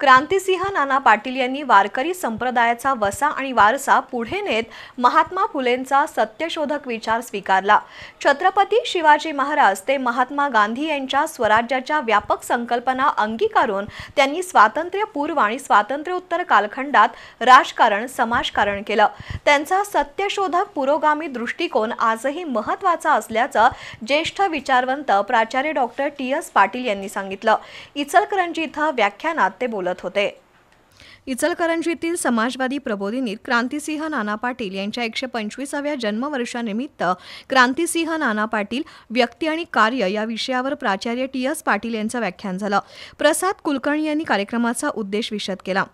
क्रांतिसिंह नाना पाटील यांनी वारकरी संप्रदायाचा वसा आणि वारसा पुढे नेत महात्मा फुलेंचा सत्यशोधक विचार स्वीकारला। छत्रपती शिवाजी महाराज ते महात्मा गांधी यांच्या स्वराज्याच्या व्यापक संकल्पना अंगीकारून त्यांनी स्वातंत्र्यपूर्व आणि स्वातंत्र्योत्तर कालखंडात राजकारण समाजकारण केलं। त्यांचा सत्यशोधक पुरोगामी दृष्टिकोन आजही महत्त्वाचा असल्याचं ज्येष्ठ विचारवंत प्राचार्य डॉक्टर टी.एस. पाटील यांनी सांगितलं। इचलकरंजी इथं व्याख्यानात ते बोलत होते। इचलकरंजीतील समाजवादी प्रबोधिनीत क्रांतिसिंह नाना पाटील यांच्या 125व्या जन्मवर्षानिमित्त क्रांतिसिंह नाना पाटील व्यक्ती आणि कार्य या विषयावर प्राचार्य टी.एस. पाटील यांचं व्याख्यान झालं। प्रसाद कुलकर्णी यांनी कार्यक्रमाचा उद्देश विशद केला।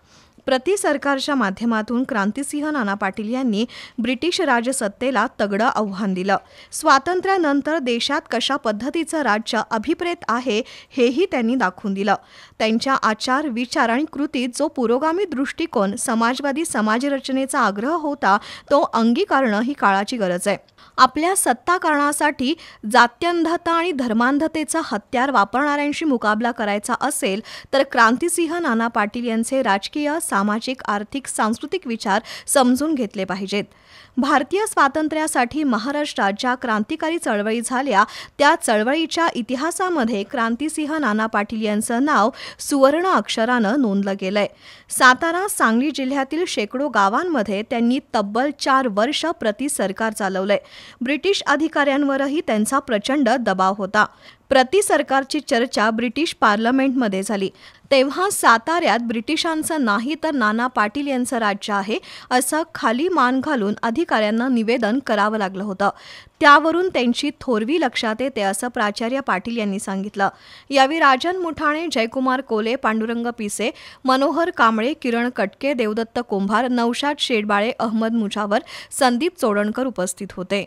प्रति सरकारच्या माध्यमातून क्रांतिसिंह नाना पाटील यांनी ब्रिटिश राजसत्तेला तगडं आव्हान दिलं। स्वातंत्र्यानंतर देशात कशा पद्धतीचं राज्य अभिप्रेत आहे हेही त्यांनी दाखवून दिलं। त्यांच्या आचार विचार आणि कृतीत जो पुरोगामी दृष्टिकोन समाजवादी समाजरचनेचा आग्रह होता तो अंगीकारणं ही काळाची गरज आहे। आपल्या सत्ताकारणासाठी जात्यंधता आणि धर्मांधतेचा हत्यार वापरणाऱ्यांशी मुकाबला करायचा असेल तर क्रांतिसिंह नाना पाटील यांचे राजकीय, सामाजिक, आर्थिक, सांस्कृतिक विचार समजून घेतले पाहिजेत। भारतीय स्वातंत्र्यासाठी महाराष्ट्रात ज्या क्रांतिकारी चळवळी झाल्या त्या चळवळीच्या इतिहासामध्ये क्रांतिसिंह नाना पाटील यांचं नाव सुवर्ण अक्षरानं नोंदलं गेलंय। सातारा, सांगली जिल्ह्यातील शेकडो गावांमध्ये त्यांनी तब्बल 4 वर्ष प्रति सरकार चालवलंय। ब्रिटिश अधिकाऱ्यांवरही त्यांचा प्रचंड दबाव होता। प्रति सरकारची चर्चा ब्रिटिश पार्लमेंटमध्ये झाली तेव्हा साताऱ्यात ब्रिटिशांचं नाही तर नाना पाटील यांचं राज्य आहे असं खाली मान घालून अधिकाऱ्यांना निवेदन करावं लागलं होतं। त्यावरून त्यांची थोरवी लक्षात येते असं प्राचार्य पाटील यांनी सांगितलं। यावेळी राजन मुठाणे, जयकुमार कोले, पांडुरंग पिसे, मनोहर कांबळे, किरण कटके, देवदत्त कुंभार, नौशाद शेडबाळे, अहमद मुजावर, संदीप चोडणकर उपस्थित होते।